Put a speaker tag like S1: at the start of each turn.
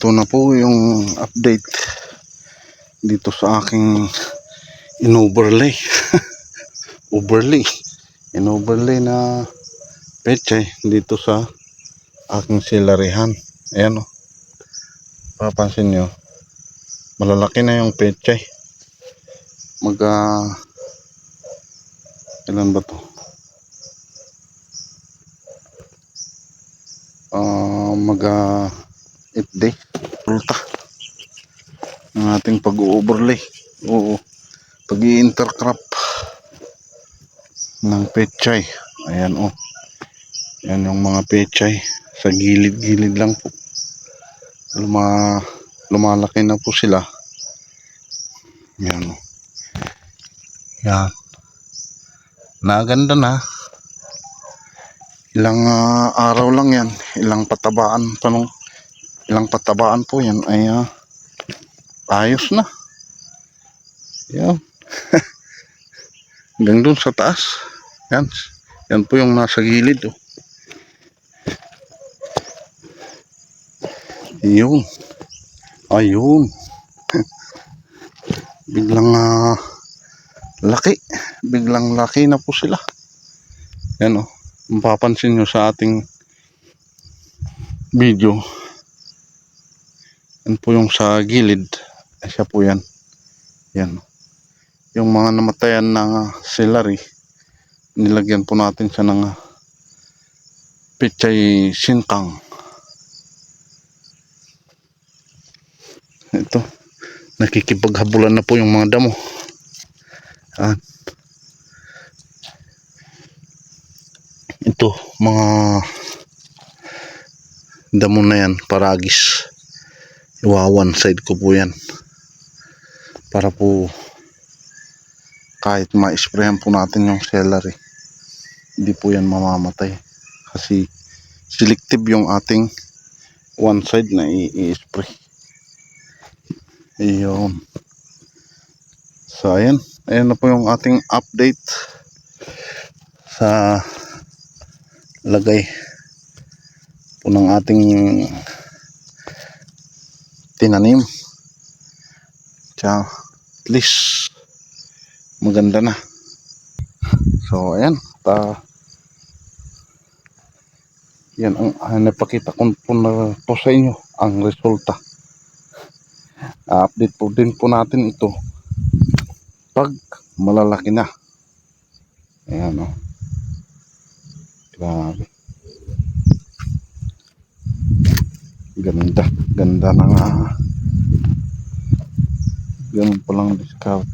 S1: ito na po yung update dito sa aking in-overlay in-overlay na pechay dito sa aking silarihan. Ayan o, papansin nyo, malalaki na yung pechay. Ilan ba to? Mag 8 day resulta ng ating pag-overlay o pag-i-intercrop ng pechay. Ayan o, yan yung mga pechay sa gilid-gilid lang po. Lumalaki na po sila. Yan o, yan, naganda na. Ilang araw lang yan, ilang patabaan po yan ay ayos na. Yan. Hanggang dun sa taas. Yan po yung nasa gilid. Oh. Yun. Ayun. Biglang laki. Biglang laki na po sila. Yan oh. Mapapansin nyo sa ating video. Yan po yung sa gilid. Ay siya po yan. Yan. Yung mga namatayan ng celery, nilagyan po natin siya ng pechay singkang. Ito, nakikipaghabulan na po yung mga damo. Ito, mga damo na yan, paragis. One side ko po yan. Para po kahit ma-sprayan po natin yung celery, hindi po yan mamamatay. Kasi selective yung ating one side na i-spray. Ayun. So ayan na po yung ating update sa lagay po ng ating tinanim. At least maganda na. So ayan, yan ang napakita ko po na po sa inyo ang resulta. Update po din po natin ito pag malalaki na. Ayan o, grabe, ganda na nga. Ganun pa lang discount.